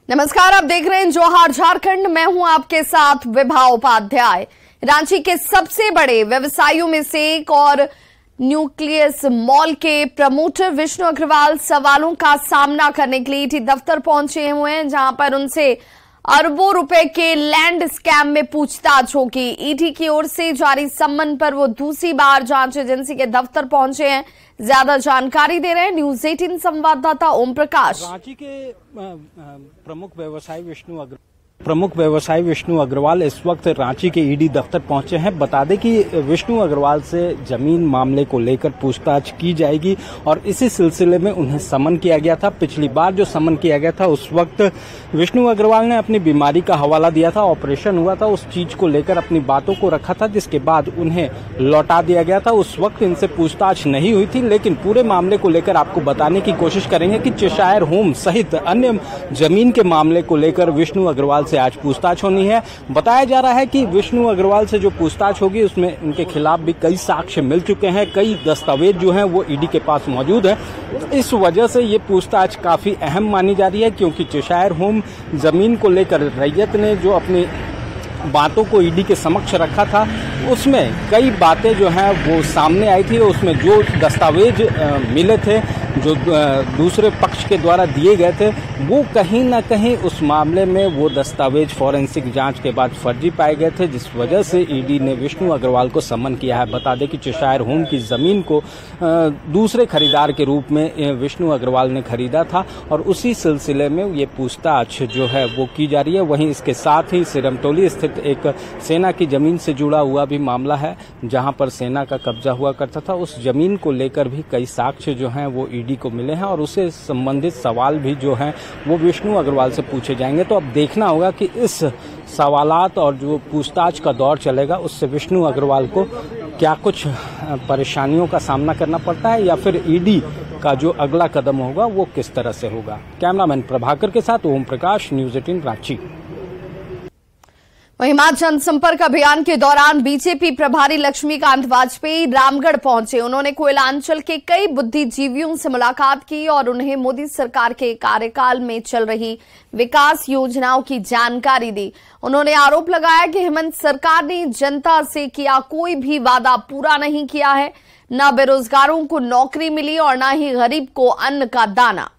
नमस्कार, आप देख रहे हैं जोहार झारखंड। मैं हूं आपके साथ विभा उपाध्याय। रांची के सबसे बड़े व्यवसायियों में से एक और न्यूक्लियस मॉल के प्रमोटर विष्णु अग्रवाल सवालों का सामना करने के लिए ईडी दफ्तर पहुंचे हुए हैं, जहां पर उनसे अरबों रुपए के लैंड स्कैम में पूछताछ होगी। ईडी की ओर से जारी सम्मन पर वो दूसरी बार जांच एजेंसी के दफ्तर पहुंचे हैं। ज्यादा जानकारी दे रहे हैं न्यूज़ 18 संवाददाता ओम प्रकाश। रांची के प्रमुख व्यवसायी विष्णु अग्रवाल इस वक्त रांची के ईडी दफ्तर पहुंचे हैं। बता दें कि विष्णु अग्रवाल से जमीन मामले को लेकर पूछताछ की जाएगी और इसी सिलसिले में उन्हें समन किया गया था। पिछली बार जो समन किया गया था उस वक्त विष्णु अग्रवाल ने अपनी बीमारी का हवाला दिया था, ऑपरेशन हुआ था, उस चीज को लेकर अपनी बातों को रखा था, जिसके बाद उन्हें लौटा दिया गया था। उस वक्त इनसे पूछताछ नहीं हुई थी, लेकिन पूरे मामले को लेकर आपको बताने की कोशिश करेंगे कि चेशायर होम सहित अन्य जमीन के मामले को लेकर विष्णु अग्रवाल से आज पूछताछ होनी है। बताया जा रहा है कि विष्णु अग्रवाल से जो पूछताछ होगी उसमें उनके खिलाफ भी कई साक्ष्य मिल चुके हैं, कई दस्तावेज जो हैं वो ईडी के पास मौजूद है। इस वजह से ये पूछताछ काफी अहम मानी जा रही है, क्योंकि चेशायर होम जमीन को लेकर रैयत ने जो अपनी बातों को ईडी के समक्ष रखा था उसमें कई बातें जो हैं वो सामने आई थी। उसमें जो दस्तावेज मिले थे, जो दूसरे पक्ष के द्वारा दिए गए थे, वो कहीं ना कहीं उस मामले में वो दस्तावेज फॉरेंसिक जांच के बाद फर्जी पाए गए थे, जिस वजह से ईडी ने विष्णु अग्रवाल को समन किया है। बता दें कि चेशायर होम की जमीन को दूसरे खरीदार के रूप में विष्णु अग्रवाल ने खरीदा था और उसी सिलसिले में ये पूछताछ जो है वो की जा रही है। वहीं इसके साथ ही सिरमटोली स्थित एक सेना की जमीन से जुड़ा हुआ भी मामला है, जहां पर सेना का कब्जा हुआ करता था। उस जमीन को लेकर भी कई साक्ष्य जो हैं वो ईडी को मिले हैं और उससे संबंधित सवाल भी जो हैं वो विष्णु अग्रवाल से पूछे जाएंगे। तो अब देखना होगा कि इस सवालात और जो पूछताछ का दौर चलेगा उससे विष्णु अग्रवाल को क्या कुछ परेशानियों का सामना करना पड़ता है या फिर ईडी का जो अगला कदम होगा वो किस तरह से होगा। कैमरामैन प्रभाकर के साथ ओम प्रकाश, न्यूज़ 18 रांची। वहीं जनसंपर्क अभियान के दौरान बीजेपी प्रभारी लक्ष्मीकांत वाजपेयी रामगढ़ पहुंचे। उन्होंने कोयलांचल के कई बुद्धिजीवियों से मुलाकात की और उन्हें मोदी सरकार के कार्यकाल में चल रही विकास योजनाओं की जानकारी दी। उन्होंने आरोप लगाया कि हेमंत सरकार ने जनता से किया कोई भी वादा पूरा नहीं किया है, न बेरोजगारों को नौकरी मिली और न ही गरीब को अन्न का दाना।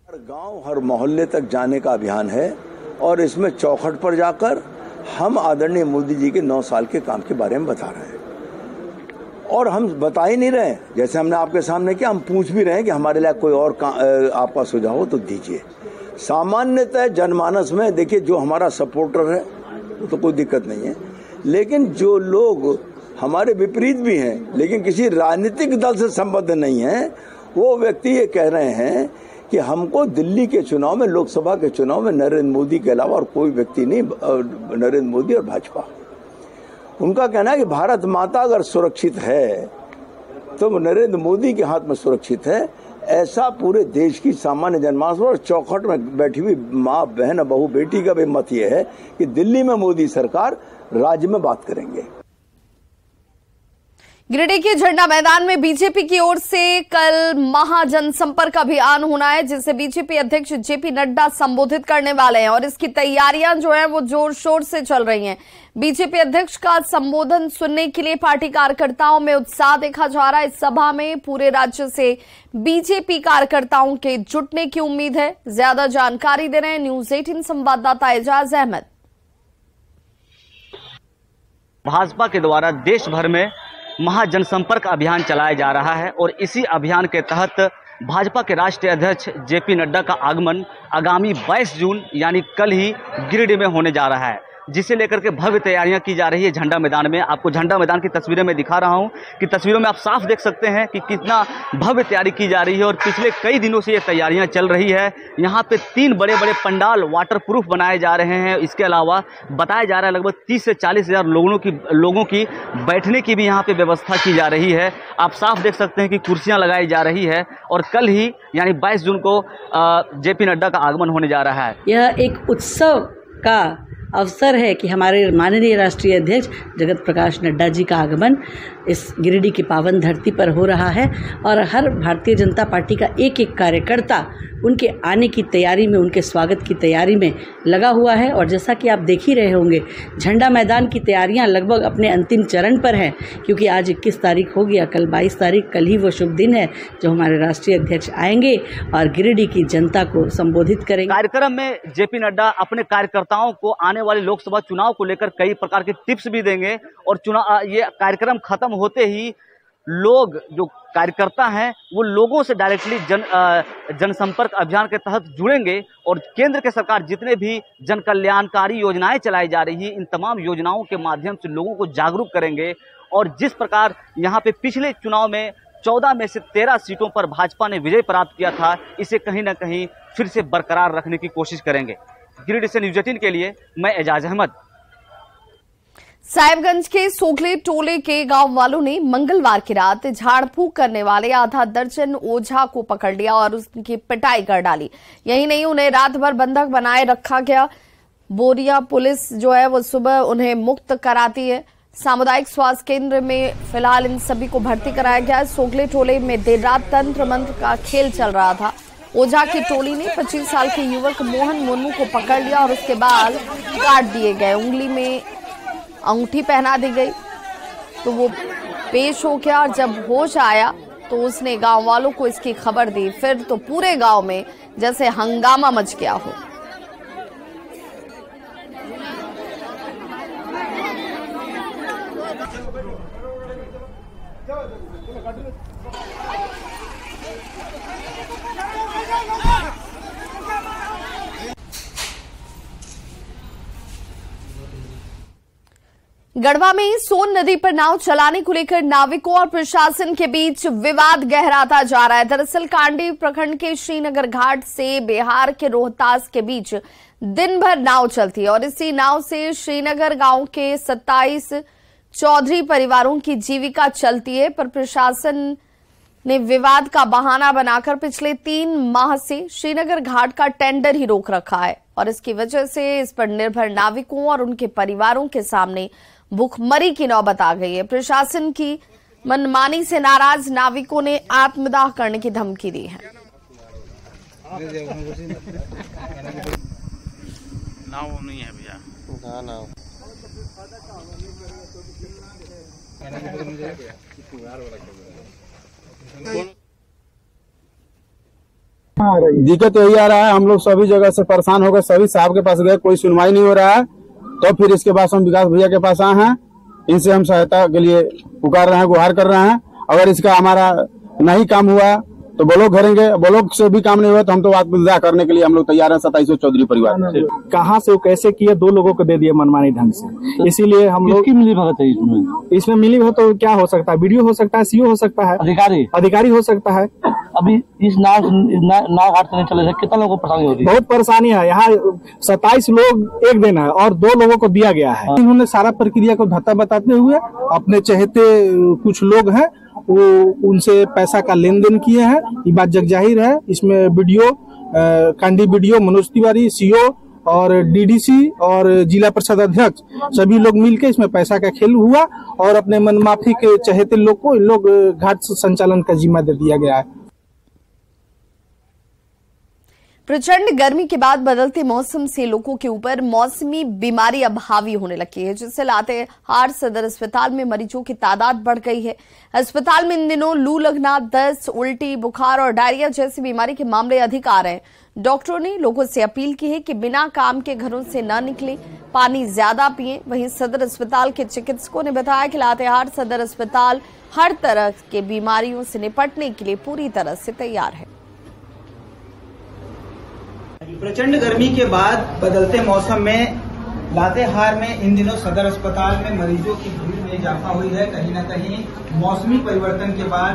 हर गांव हर मोहल्ले तक जाने का अभियान है और इसमें चौखट पर जाकर हम आदरणीय मोदी जी के 9 साल के काम के बारे में बता रहे हैं। और हम बता ही नहीं रहे, जैसे हमने आपके सामने किया, हम पूछ भी रहे हैं कि हमारे लिए कोई और आपका सुझाव हो तो दीजिए। सामान्यतः जनमानस में देखिए, जो हमारा सपोर्टर है वो तो कोई दिक्कत नहीं है, लेकिन जो लोग हमारे विपरीत भी हैं लेकिन किसी राजनीतिक दल से संबद्ध नहीं है, वो व्यक्ति ये कह रहे हैं कि हमको दिल्ली के चुनाव में, लोकसभा के चुनाव में नरेंद्र मोदी के अलावा और कोई व्यक्ति नहीं, नरेंद्र मोदी और भाजपा। उनका कहना है कि भारत माता अगर सुरक्षित है तो नरेंद्र मोदी के हाथ में सुरक्षित है। ऐसा पूरे देश की सामान्य जनमानस और चौखट में बैठी हुई माँ, बहन, बहू, बेटी का भी मत यह है कि दिल्ली में मोदी सरकार, राज्य में बात करेंगे। गिरिडीह के झंडा मैदान में बीजेपी की ओर से कल महाजनसंपर्क अभियान होना है, जिसे बीजेपी अध्यक्ष जेपी नड्डा संबोधित करने वाले हैं और इसकी तैयारियां जो है वो जोर शोर से चल रही हैं। बीजेपी अध्यक्ष का संबोधन सुनने के लिए पार्टी कार्यकर्ताओं में उत्साह देखा जा रहा है। इस सभा में पूरे राज्य से बीजेपी कार्यकर्ताओं के जुटने की उम्मीद है। ज्यादा जानकारी दे रहे हैं न्यूज़ 18 संवाददाता एजाज अहमद। भाजपा के द्वारा देश भर में महाजनसंपर्क अभियान चलाया जा रहा है और इसी अभियान के तहत भाजपा के राष्ट्रीय अध्यक्ष जेपी नड्डा का आगमन आगामी 22 जून यानी कल ही गिरिडीह में होने जा रहा है, जिसे लेकर के भव्य तैयारियां की जा रही है झंडा मैदान में। आपको झंडा मैदान की तस्वीरें मैं दिखा रहा हूं कि तस्वीरों में आप साफ देख सकते हैं कि कितना भव्य तैयारी की जा रही है और पिछले कई दिनों से ये तैयारियां चल रही है। यहाँ पे 3 बड़े बड़े पंडाल वाटरप्रूफ बनाए जा रहे हैं। इसके अलावा बताया जा रहा है लगभग 30 से 40 हज़ार लोगों की बैठने की भी यहाँ पे व्यवस्था की जा रही है। आप साफ देख सकते हैं कि कुर्सियाँ लगाई जा रही है और कल ही यानी 22 जून को जेपी नड्डा का आगमन होने जा रहा है। यह एक उत्सव का अवसर है कि हमारे माननीय राष्ट्रीय अध्यक्ष जगत प्रकाश नड्डा जी का आगमन इस गिरिडीह की पावन धरती पर हो रहा है और हर भारतीय जनता पार्टी का एक एक कार्यकर्ता उनके आने की तैयारी में, उनके स्वागत की तैयारी में लगा हुआ है। और जैसा कि आप देख ही रहे होंगे, झंडा मैदान की तैयारियां लगभग अपने अंतिम चरण पर हैं, क्योंकि आज 21 तारीख हो गया, कल 22 तारीख, कल ही वो शुभ दिन है जो हमारे राष्ट्रीय अध्यक्ष आएंगे और गिरिडीह की जनता को संबोधित करेंगे। कार्यक्रम में जेपी नड्डा अपने कार्यकर्ताओं को आने वाले लोकसभा चुनाव को लेकर कई प्रकार के टिप्स भी देंगे और ये कार्यक्रम खत्म होते ही लोग जो कार्यकर्ता हैं वो लोगों से डायरेक्टली जनसंपर्क अभियान के तहत जुड़ेंगे और केंद्र के सरकार जितने भी जन कल्याणकारी योजनाएं चलाई जा रही हैं, इन तमाम योजनाओं के माध्यम से लोगों को जागरूक करेंगे। और जिस प्रकार यहाँ पे पिछले चुनाव में 14 में से 13 सीटों पर भाजपा ने विजय प्राप्त किया था, इसे कहीं ना कहीं फिर से बरकरार रखने की कोशिश करेंगे। गिरिडीह से न्यूज़ 18 के लिए मैं एजाज अहमद। साहिबगंज के सोगले टोले के गांव वालों ने मंगलवार की रात झाड़ फूंक करने वाले आधा दर्जन ओझा को पकड़ लिया और उनकी पिटाई कर डाली। यही नहीं, उन्हें रात भर बंधक बनाए रखा गया। बोरिया पुलिस जो है वो सुबह उन्हें मुक्त कराती है। सामुदायिक स्वास्थ्य केंद्र में फिलहाल इन सभी को भर्ती कराया गया है। सोगले टोले में देर रात तंत्र मंत्र का खेल चल रहा था। ओझा की टोली ने 25 साल के युवक मोहन मुर्मू को पकड़ लिया और उसके बाल काट दिए गए। उंगली में अंगूठी पहना दी गई तो वो पेश हो गया और जब होश आया तो उसने गांव वालों को इसकी खबर दी। फिर तो पूरे गांव में जैसे हंगामा मच गया हो। गढ़वा में सोन नदी पर नाव चलाने को लेकर नाविकों और प्रशासन के बीच विवाद गहराता जा रहा है। दरअसल कांडी प्रखंड के श्रीनगर घाट से बिहार के रोहतास के बीच दिन भर नाव चलती है और इसी नाव से श्रीनगर गांव के 27 चौधरी परिवारों की जीविका चलती है। पर प्रशासन ने विवाद का बहाना बनाकर पिछले 3 माह से श्रीनगर घाट का टेंडर ही रोक रखा है और इसकी वजह से इस पर निर्भर नाविकों और उनके परिवारों के सामने भूखमरी की नौबत आ गई है। प्रशासन की मनमानी से नाराज नाविकों ने आत्मदाह करने की धमकी दी है। नाव नहीं है भैया। दिक्कत यही आ रहा है, हम लोग सभी जगह से परेशान हो गए, सभी साहब के पास गए, कोई सुनवाई नहीं हो रहा है। तो फिर इसके बाद हम विकास भैया के पास आए हैं, इनसे हम सहायता के लिए पुकार रहे हैं, गुहार कर रहे हैं। अगर इसका हमारा नहीं काम हुआ तो ब्लॉक करेंगे, ब्लॉक से भी काम नहीं हुआ तो हम तो आत्मदाह करने के लिए हम लोग तैयार हैं। 27 चौधरी परिवार कहाँ से कैसे किए, 2 लोगों को दे दिए मनमानी ढंग से, इसीलिए हम लोग मिली भगत है इसमें मिली भगत तो क्या हो सकता है, वीडियो हो सकता है, सीओ हो सकता है, अधिकारी हो सकता है। अभी इस नाव घाट से नहीं चले, कितना लोगों को परेशानी होती है? बहुत परेशानी है। यहाँ 27 लोग एक दिन है और 2 लोगों को दिया गया है। इन्होंने सारा प्रक्रिया को धत्ता बताते हुए अपने चहेते कुछ लोग हैं वो उनसे पैसा का लेन देन किए हैं। ये बात जग जाहिर है। इसमें video Kandi video Manoj Tiwari CO और डीडीसी और जिला परिषद अध्यक्ष सभी लोग मिलकर इसमें पैसा का खेल हुआ और अपने मनमाफी के चहेते लोग को इन लोग घाट संचालन का जिम्मा दे दिया गया है। प्रचंड गर्मी के बाद बदलते मौसम से लोगों के ऊपर मौसमी बीमारी अब हावी होने लगी है, जिससे लातेहार सदर अस्पताल में मरीजों की तादाद बढ़ गई है। अस्पताल में इन दिनों लू लगना, दस्त, उल्टी, बुखार और डायरिया जैसी बीमारी के मामले अधिक आ रहे हैं। डॉक्टरों ने लोगों से अपील की है कि बिना काम के घरों से न निकलें, पानी ज्यादा पिएं। वहीं सदर अस्पताल के चिकित्सकों ने बताया कि लातेहार सदर अस्पताल हर तरह के बीमारियों से निपटने के लिए पूरी तरह से तैयार है। प्रचंड गर्मी के बाद बदलते मौसम में लातेहार में इन दिनों सदर अस्पताल में मरीजों की भीड़ में इजाफा हुई है। कहीं न कहीं मौसमी परिवर्तन के बाद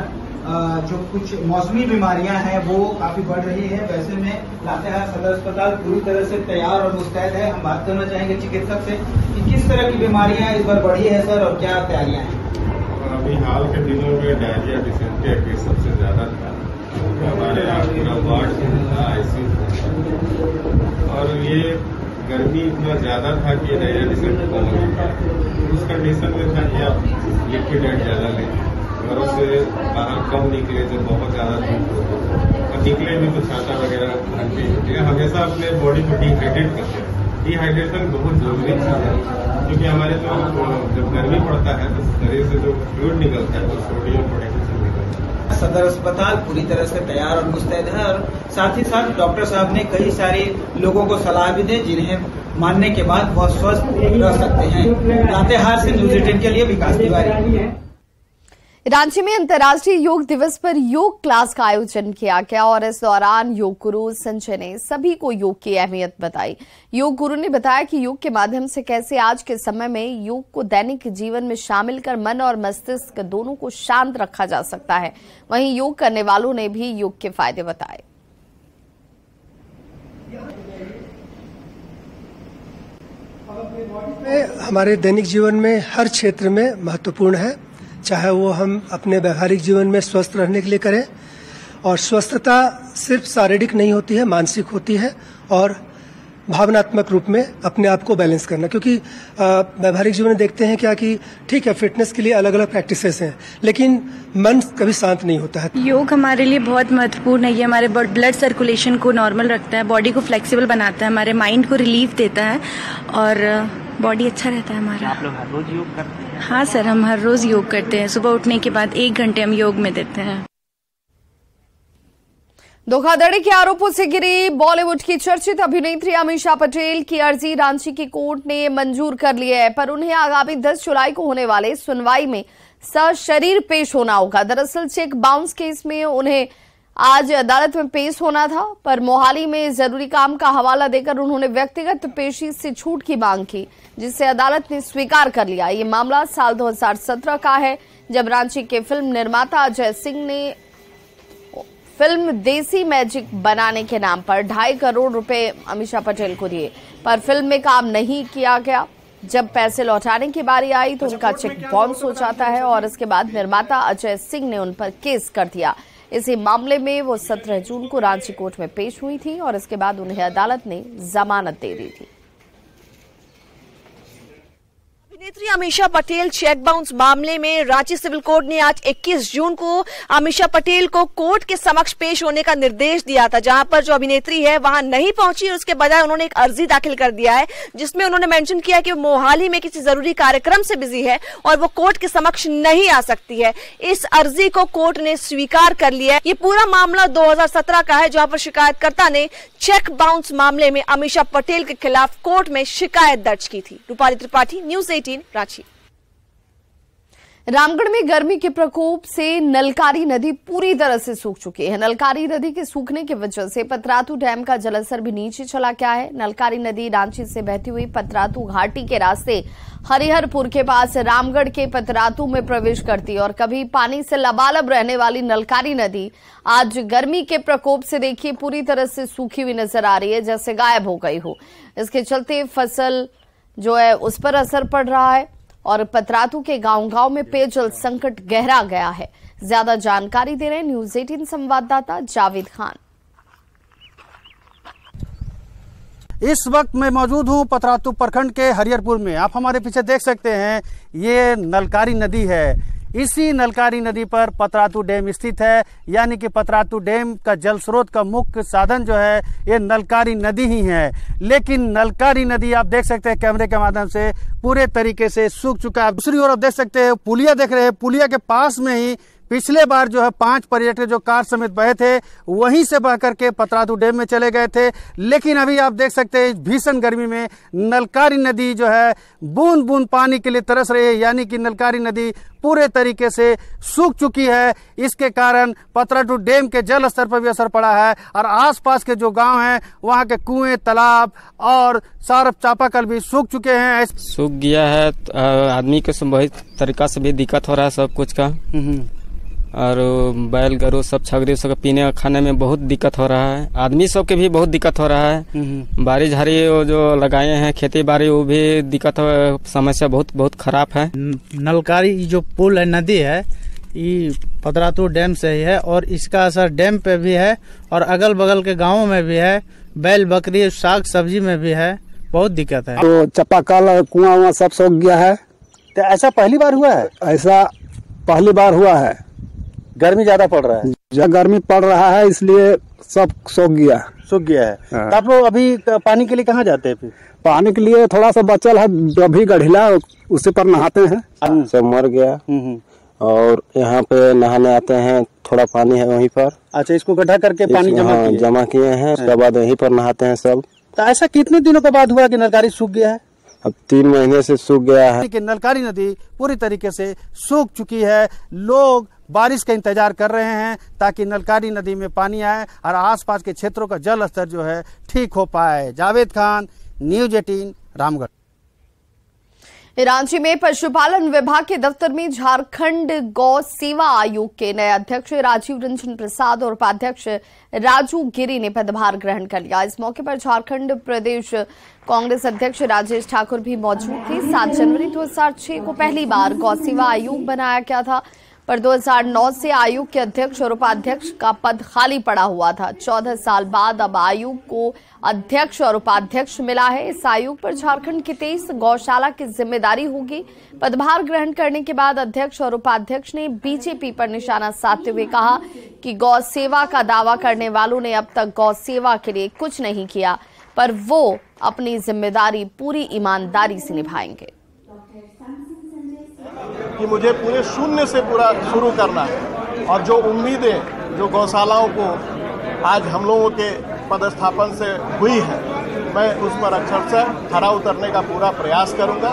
जो कुछ मौसमी बीमारियां हैं वो काफी बढ़ रही है। वैसे में लातेहार सदर अस्पताल पूरी तरह से तैयार और मुस्तैद है। हम बात करना चाहेंगे चिकित्सक से कि किस तरह की बीमारियां इस बार बढ़ी है सर और क्या तैयारियां हैं? अभी हाल के दिनों में डायरिया, डिसेंट्री का केस सबसे ज्यादा था। हमारे यहाँ पूरा वार्ड था आईसीयू और ये गर्मी इतना ज्यादा था कि डायरिया डिसेंट्री कम हो गया। उस कंडीशन में था लिक्विडेट ज़्यादा लें, घरों से बाहर कम निकले जब बहुत ज़्यादा धूप हो, और निकले भी तो छाता वगैरह घंटे होती है। हमेशा अपने बॉडी को डिहाइड्रेट करते हैं। डिहाइड्रेशन बहुत जरूरी चीज़ है, क्योंकि हमारे जब गर्मी पड़ता है तो शरीर से जो फ्लूइड निकलता है तो सोडियम पोटेशियम निकलता है। सदर अस्पताल पूरी तरह से तैयार और मुस्तैद है, और साथ ही साथ डॉक्टर साहब ने कई सारे लोगों को सलाह भी दी जिन्हें मानने के बाद बहुत स्वस्थ रह सकते हैं। लातेहार से न्यूज़ 18 के लिए विकास तिवारी। रांची में अंतर्राष्ट्रीय योग दिवस पर योग क्लास का आयोजन किया गया और इस दौरान योग गुरु संजय ने सभी को योग की अहमियत बताई। योग गुरु ने बताया कि योग के माध्यम से कैसे आज के समय में योग को दैनिक जीवन में शामिल कर मन और मस्तिष्क दोनों को शांत रखा जा सकता है। वहीं योग करने वालों ने भी योग के फायदे बताए। हमारे दैनिक जीवन में हर क्षेत्र में महत्वपूर्ण है, चाहे वो हम अपने व्यवहारिक जीवन में स्वस्थ रहने के लिए करें, और स्वस्थता सिर्फ शारीरिक नहीं होती है, मानसिक होती है, और भावनात्मक रूप में अपने आप को बैलेंस करना। क्योंकि व्यवहारिक जीवन में देखते हैं क्या कि ठीक है, फिटनेस के लिए अलग अलग प्रैक्टिसेस हैं, लेकिन मन कभी शांत नहीं होता है। योग हमारे लिए बहुत महत्वपूर्ण है। ये हमारे ब्लड सर्कुलेशन को नॉर्मल रखता है, बॉडी को फ्लेक्सिबल बनाता है, हमारे माइंड को रिलीफ देता है और बॉडी अच्छा रहता है हमारा। आप लोग हर रोज योग करते हैं? हाँ सर, हम हर रोज योग करते हैं। सुबह उठने के बाद 1 घंटे हम योग में देते हैं। धोखाधड़ी के आरोपों से घिरी बॉलीवुड की चर्चित अभिनेत्री अमीषा पटेल की अर्जी रांची की कोर्ट ने मंजूर कर ली है, पर उन्हें आगामी 10 जुलाई को होने वाले सुनवाई में सशरीर पेश होना होगा। दरअसल चेक बाउंस केस में उन्हें आज अदालत में पेश होना था, पर मोहाली में जरूरी काम का हवाला देकर उन्होंने व्यक्तिगत पेशी से छूट की मांग की, जिसे अदालत ने स्वीकार कर लिया। ये मामला साल 2017 का है, जब रांची के फिल्म निर्माता अजय सिंह ने फिल्म देसी मैजिक बनाने के नाम पर 2.5 करोड़ रुपए अमीषा पटेल को दिए, पर फिल्म में काम नहीं किया गया। जब पैसे लौटाने की बारी आई तो उनका चेक बाउंस हो जाता है और इसके बाद निर्माता अजय सिंह ने उन पर केस कर दिया। इसी मामले में वो 17 जून को रांची कोर्ट में पेश हुई थी और इसके बाद उन्हें अदालत ने जमानत दे दी थी। अभिनेत्री अमीषा पटेल चेक बाउंस मामले में रांची सिविल कोर्ट ने आज 21 जून को अमीषा पटेल को कोर्ट के समक्ष पेश होने का निर्देश दिया था, जहां पर जो अभिनेत्री है वहां नहीं पहुंची और उसके बजाय उन्होंने एक अर्जी दाखिल कर दिया है, जिसमें उन्होंने मेंशन किया कि वो मोहाली में किसी जरूरी कार्यक्रम से बिजी है और वो कोर्ट के समक्ष नहीं आ सकती है। इस अर्जी को कोर्ट ने स्वीकार कर लिया है। ये पूरा मामला 2017 का है, जहां पर शिकायतकर्ता ने चेक बाउंस मामले में अमीषा पटेल के खिलाफ कोर्ट में शिकायत दर्ज की थी। रूपाली त्रिपाठी, न्यूज़ 18 रांची। रामगढ़ में गर्मी के प्रकोप से नलकारी नदी पूरी तरह से सूख चुकी है। नलकारी नदी के सूखने की वजह से पतरातू डैम का जलस्तर भी नीचे चला गया है। नलकारी नदी रांची से बहती हुई पतरातू घाटी के रास्ते हरिहरपुर के पास रामगढ़ के पतरातू में प्रवेश करती है और कभी पानी से लबालब रहने वाली नलकारी नदी आज गर्मी के प्रकोप से देखिए पूरी तरह से सूखी हुई नजर आ रही है, जैसे गायब हो गई हो। इसके चलते फसल जो है उस पर असर पड़ रहा है और पतरातू के गांव-गांव में पेयजल संकट गहरा गया है। ज्यादा जानकारी दे रहे हैं न्यूज़ 18 संवाददाता जावेद खान। इस वक्त मैं मौजूद हूं पतरातू प्रखंड के हरिहरपुर में। आप हमारे पीछे देख सकते हैं, ये नलकारी नदी है। इसी नलकारी नदी पर पतरातू डैम स्थित है, यानी कि पतरातू डैम का जल स्रोत का मुख्य साधन जो है ये नलकारी नदी ही है। लेकिन नलकारी नदी आप देख सकते हैं कैमरे के माध्यम से पूरे तरीके से सूख चुका है। दूसरी ओर आप देख सकते हैं पुलिया देख रहे हैं, पुलिया के पास में ही पिछले बार जो है 5 पर्यटक जो कार समेत बहे थे वहीं से बह करके पतरातू डैम में चले गए थे। लेकिन अभी आप देख सकते हैं भीषण गर्मी में नलकारी नदी जो है बूंद बूंद पानी के लिए तरस रही है, यानी कि नलकारी नदी पूरे तरीके से सूख चुकी है। इसके कारण पतरातू डैम के जल स्तर पर भी असर पड़ा है और आसपास के जो गांव हैं वहां के कुएं, तालाब और सारा चापाकल भी सूख चुके हैं। सूख गया है, आदमी के बहुत तरीका से भी दिक्कत हो रहा है सब कुछ का, और बैल गरु सब छगरी सब पीने खाने में बहुत दिक्कत हो रहा है। आदमी सब के भी बहुत दिक्कत हो रहा है। बारिश झाड़ी जो लगाए हैं खेती बाड़ी वो भी दिक्कत, समस्या बहुत खराब है। नलकारी जो पुल है, नदी है, ये पतरातू डैम से ही है और इसका असर डैम पे भी है और अगल बगल के गाँवों में भी है। बैल बकरी साग सब्जी में भी है, बहुत दिक्कत है। तो चापाकल कुआं सब सूख गया है तो ऐसा पहली बार हुआ है? ऐसा पहली बार हुआ है। गर्मी ज्यादा पड़ रहा है? गर्मी पड़ रहा है, इसलिए सब सूख गया है। तो आप लोग अभी पानी के लिए कहाँ जाते हैं? फिर पानी के लिए थोड़ा सा बचल है, अभी गढ़िला उसी पर नहाते हैं। सब मर गया और यहाँ पे नहाने आते हैं, थोड़ा पानी है वहीं पर। अच्छा, इसको गड्ढा करके पानी जमा किए हैं, उसके बाद वहीं पर नहाते हैं सब। तो ऐसा कितने दिनों के बाद हुआ कि नलकारी सूख गया है? अब 3 महीने से सूख गया है। कि नलकारी नदी पूरी तरीके से सूख चुकी है। लोग बारिश का इंतजार कर रहे हैं ताकि नलकारी नदी में पानी आए और आसपास के क्षेत्रों का जल स्तर जो है ठीक हो पाए। जावेद खान, न्यूज 18, रामगढ़। रांची में पशुपालन विभाग के दफ्तर में झारखंड गौ सेवा आयोग के नए अध्यक्ष राजीव रंजन प्रसाद और उपाध्यक्ष राजू गिरी ने पदभार ग्रहण कर लिया। इस मौके पर झारखंड प्रदेश कांग्रेस अध्यक्ष राजेश ठाकुर भी मौजूद थे। 7 जनवरी 2006 को पहली बार गौ सेवा आयोग बनाया गया था, पर 2009 से आयोग के अध्यक्ष और उपाध्यक्ष का पद खाली पड़ा हुआ था। 14 साल बाद अब आयोग को अध्यक्ष और उपाध्यक्ष मिला है। इस आयोग पर झारखंड की 23 गौशाला की जिम्मेदारी होगी। पदभार ग्रहण करने के बाद अध्यक्ष और उपाध्यक्ष ने बीजेपी पर निशाना साधते हुए कहा कि गौ सेवा का दावा करने वालों ने अब तक गौ सेवा के लिए कुछ नहीं किया, पर वो अपनी जिम्मेदारी पूरी ईमानदारी से निभाएंगे। कि मुझे पूरे शून्य से पूरा शुरू करना है और जो उम्मीदें जो गौशालाओं को आज हम लोगों के पदस्थापन से हुई है, मैं उस पर अक्षरशः खरा उतरने का पूरा प्रयास करूंगा।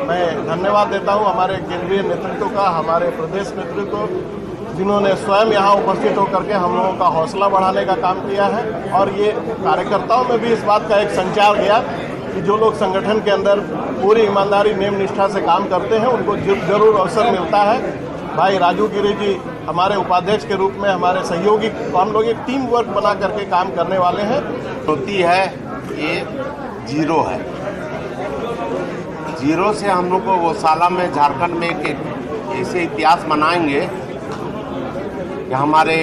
मैं धन्यवाद देता हूं हमारे केंद्रीय नेतृत्व का, हमारे प्रदेश नेतृत्व, जिन्होंने स्वयं यहाँ उपस्थित होकर के हम लोगों का हौसला बढ़ाने का काम किया है। और ये कार्यकर्ताओं में भी इस बात का एक संचार गया कि जो लोग संगठन के अंदर पूरी ईमानदारी नेम निष्ठा से काम करते हैं उनको जरूर अवसर मिलता है। भाई राजू गिरी जी हमारे उपाध्यक्ष के रूप में हमारे सहयोगी, हम लोग एक टीम वर्क बना करके काम करने वाले हैं। होती है ये 0 है, 0 से हम लोग को गौशाला में झारखंड में एक ऐसे इतिहास बनाएंगे कि हमारे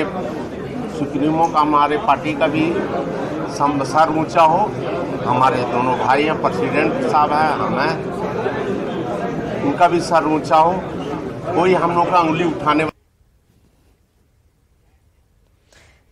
सुप्रीमो का, हमारे पार्टी का भी सर ऊंचा हो। हमारे दोनों भाई हैं, प्रेसिडेंट साहब हैं, हमें उनका भी सर ऊंचा हो, कोई हम लोग का उंगली उठाने।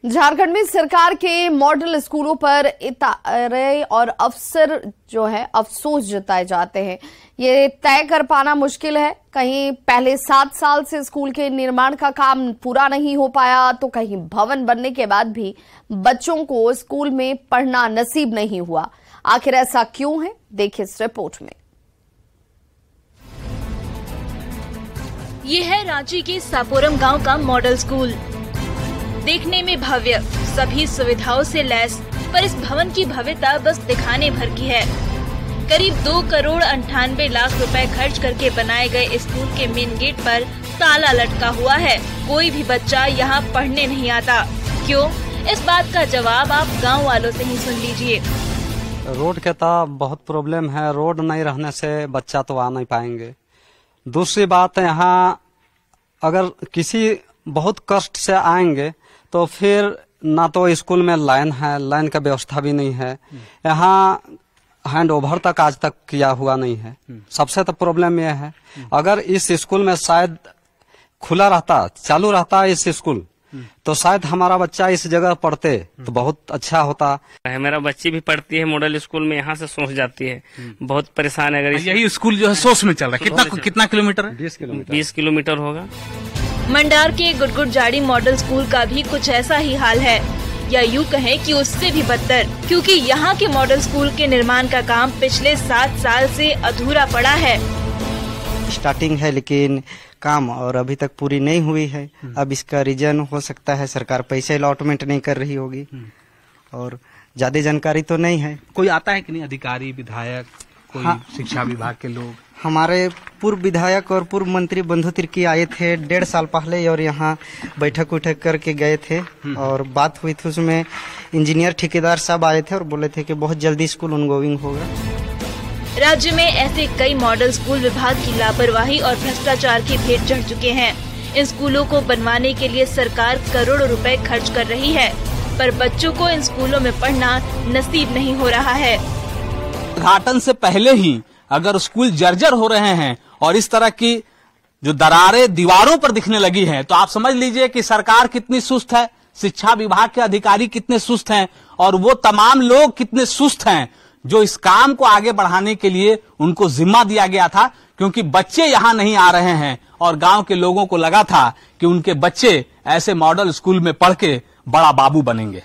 झारखंड में सरकार के मॉडल स्कूलों पर इदारे और अफसर जो है अफसोस जताए जाते हैं। ये तय कर पाना मुश्किल है। कहीं पहले 7 साल से स्कूल के निर्माण का काम पूरा नहीं हो पाया, तो कहीं भवन बनने के बाद भी बच्चों को स्कूल में पढ़ना नसीब नहीं हुआ। आखिर ऐसा क्यों है, देखिए इस रिपोर्ट में। ये है रांची के सापोरम गांव का मॉडल स्कूल। देखने में भव्य, सभी सुविधाओं से लैस, पर इस भवन की भव्यता बस दिखाने भर की है। करीब 2 करोड़ 98 लाख रुपए खर्च करके बनाए गए स्कूल के मेन गेट पर ताला लटका हुआ है। कोई भी बच्चा यहाँ पढ़ने नहीं आता। क्यों? इस बात का जवाब आप गांव वालों से ही सुन लीजिए। रोड के तो बहुत प्रॉब्लम है, रोड नहीं रहने से बच्चा तो आ नहीं पाएंगे। दूसरी बात, यहाँ अगर किसी बहुत कष्ट से आएंगे तो फिर ना तो स्कूल में लाइन है, लाइन का व्यवस्था भी नहीं है। यहाँ हैंड ओवर तक आज तक किया हुआ नहीं है। सबसे तो प्रॉब्लम यह है, अगर इस स्कूल में शायद खुला रहता, चालू रहता इस स्कूल, तो शायद हमारा बच्चा इस जगह पढ़ते तो बहुत अच्छा होता है। मेरा बच्ची भी पढ़ती है मॉडल स्कूल में, यहाँ से सोच जाती है, बहुत परेशान है। अगर यही स्कूल जो है सोच में चल रहा है, कितना किलोमीटर है? 20 किलोमीटर होगा। मंडार के गुडगुड जाड़ी मॉडल स्कूल का भी कुछ ऐसा ही हाल है, या यूँ कहें कि उससे भी बदतर, क्योंकि यहाँ के मॉडल स्कूल के निर्माण का काम पिछले 7 साल से अधूरा पड़ा है। स्टार्टिंग है लेकिन काम और अभी तक पूरी नहीं हुई है। अब इसका रीजन हो सकता है सरकार पैसे अलॉटमेंट नहीं कर रही होगी और ज्यादा जानकारी तो नहीं है। कोई आता है कि नहीं, अधिकारी, विधायक, कोई शिक्षा विभाग के लोग? हमारे पूर्व विधायक और पूर्व मंत्री बंधु तिर्की आए थे 1.5 साल पहले और यहाँ बैठक उठक करके गए थे और बात हुई थी। उसमें इंजीनियर ठेकेदार साहब आए थे और बोले थे कि बहुत जल्दी स्कूल ऑनगोइंग होगा। राज्य में ऐसे कई मॉडल स्कूल विभाग की लापरवाही और भ्रष्टाचार की भेंट चढ़ चुके हैं। इन स्कूलों को बनवाने के लिए सरकार करोड़ों रुपए खर्च कर रही है, पर बच्चों को इन स्कूलों में पढ़ना नसीब नहीं हो रहा है। उद्घाटन से पहले ही अगर स्कूल जर्जर हो रहे हैं और इस तरह की जो दरारें दीवारों पर दिखने लगी हैं, तो आप समझ लीजिए कि सरकार कितनी सुस्त है, शिक्षा विभाग के अधिकारी कितने सुस्त हैं और वो तमाम लोग कितने सुस्त हैं जो इस काम को आगे बढ़ाने के लिए उनको जिम्मा दिया गया था। क्योंकि बच्चे यहां नहीं आ रहे हैं और गांव के लोगों को लगा था कि उनके बच्चे ऐसे मॉडल स्कूल में पढ़ के बड़ा बाबू बनेंगे।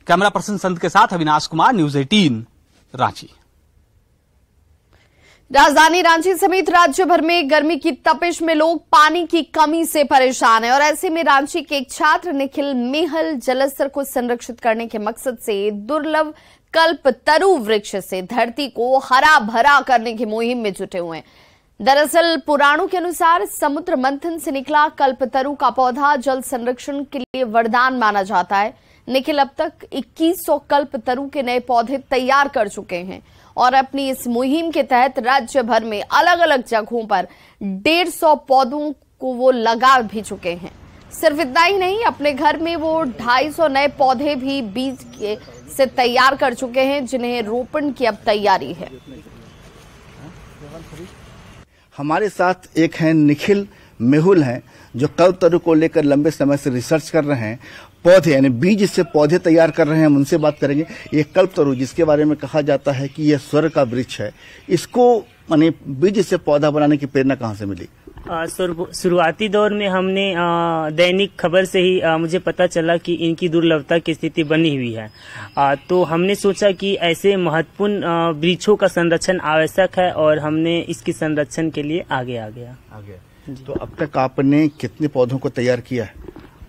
कैमरा पर्सन संत के साथ अविनाश कुमार, न्यूज 18 रांची। राजधानी रांची समेत राज्य भर में गर्मी की तपिश में लोग पानी की कमी से परेशान हैं और ऐसे में रांची के एक छात्र निखिल मेहल जलस्तर को संरक्षित करने के मकसद से दुर्लभ कल्पतरु वृक्ष से धरती को हरा भरा करने की मुहिम में जुटे हुए हैं। दरअसल पुराणों के अनुसार समुद्र मंथन से निकला कल्पतरु का पौधा जल संरक्षण के लिए वरदान माना जाता है। निखिल अब तक 2100 कल्पतरु के नए पौधे तैयार कर चुके हैं और अपनी इस मुहिम के तहत राज्य भर में अलग अलग जगहों पर 150 पौधों को वो लगा भी चुके हैं। सिर्फ इतना ही नहीं, अपने घर में वो 250 नए पौधे भी बीज से तैयार कर चुके हैं, जिन्हें रोपण की अब तैयारी है। हमारे साथ एक हैं निखिल मेहुल हैं, जो कल्पतरु को लेकर लंबे समय से रिसर्च कर रहे हैं, पौधे यानी बीज से पौधे तैयार कर रहे हैं। हम उनसे बात करेंगे। ये कल्पतरु जिसके बारे में कहा जाता है कि यह स्वर्ग का वृक्ष है, इसको माने बीज से पौधा बनाने की प्रेरणा कहाँ से मिली? शुरुआती दौर में हमने दैनिक खबर से ही मुझे पता चला कि इनकी दुर्लभता की स्थिति बनी हुई है। तो हमने सोचा कि ऐसे महत्वपूर्ण वृक्षों का संरक्षण आवश्यक है और हमने इसके संरक्षण के लिए आगे आ गया। तो अब तक आपने कितने पौधों को तैयार किया है?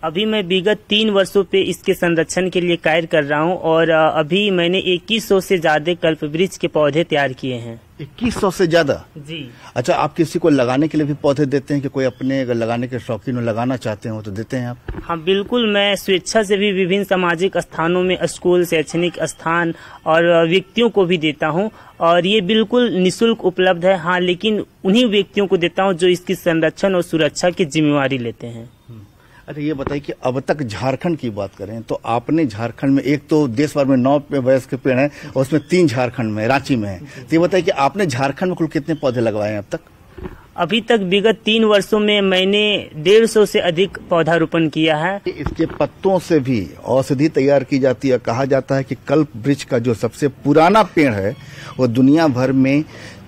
अभी मैं विगत 3 वर्षों पे इसके संरक्षण के लिए कार्य कर रहा हूँ और अभी मैंने 2100 से ज्यादा कल्प वृक्ष के पौधे तैयार किए हैं। 2100 से ज्यादा? जी। अच्छा, आप किसी को लगाने के लिए भी पौधे देते हैं कि कोई अपने अगर लगाने के शौकीन हो, लगाना चाहते हो तो देते हैं आप? हाँ बिल्कुल, मैं स्वेच्छा से भी विभिन्न सामाजिक स्थानों में स्कूल, शैक्षणिक स्थान और व्यक्तियों को भी देता हूँ और ये बिल्कुल निःशुल्क उपलब्ध है। हाँ, लेकिन उन्हीं व्यक्तियों को देता हूँ जो इसकी संरक्षण और सुरक्षा की जिम्मेवारी लेते हैं। अच्छा, ये बताइए कि अब तक झारखंड की बात करें तो आपने झारखंड में, एक तो देश भर में 9 वयस्क के पेड़ हैं और उसमें 3 झारखंड में, रांची में है। तो ये बताइए कि आपने झारखंड में कुल कितने पौधे लगवाए हैं अब तक? अभी तक विगत 3 वर्षों में मैंने 150 से अधिक पौधारोपण किया है। इसके पत्तों से भी औषधि तैयार की जाती है। कहा जाता है कि कल्प वृक्ष का जो सबसे पुराना पेड़ है वो दुनिया भर में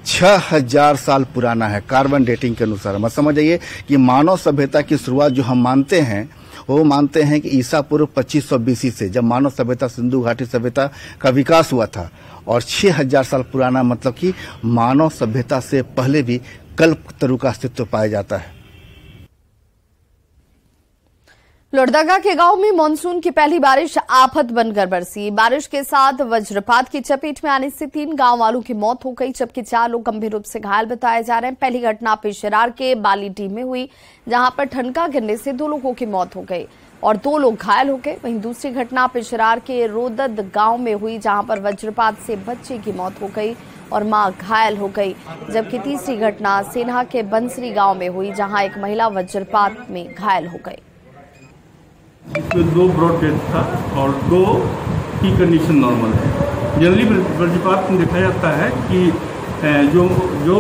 6000 साल पुराना है कार्बन डेटिंग के अनुसार। मत समझ जाइए कि मानव सभ्यता की शुरुआत जो हम मानते हैं वो मानते हैं कि ईसा पूर्व 2500 BC से, जब मानव सभ्यता, सिंधु घाटी सभ्यता का विकास हुआ था, और 6000 साल पुराना मतलब कि मानव सभ्यता से पहले भी कल्पतरु का अस्तित्व पाया जाता है। लोहरदगा के गांव में मानसून की पहली बारिश आफत बनकर बरसी। बारिश के साथ वज्रपात की चपेट में आने से 3 गांव वालों की मौत हो गई, जबकि 4 लोग गंभीर रूप से घायल बताए जा रहे हैं। पहली घटना पेशरार के बालीडीह में हुई, जहां पर ठनका गिरने से 2 लोगों की मौत हो गई और 2 लोग घायल हो गए। वहीं दूसरी घटना पेशरार के रोदद गांव में हुई, जहां पर वज्रपात से बच्चे की मौत हो गई और मां घायल हो गई। जबकि तीसरी घटना सेन्हा के बंसरी गांव में हुई, जहां एक महिला वज्रपात में घायल हो गई। इसमें 2 ब्रॉड डेथ था और 2 की कंडीशन नॉर्मल है। जनरली वज्रपात में देखा जाता है कि जो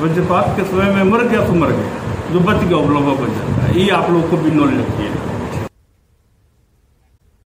वज्रपात के समय में मर गया तो मर गया, जो बच गया वो लोगों को बच जाता है। ये आप लोगों को भी नॉलेज रखिए।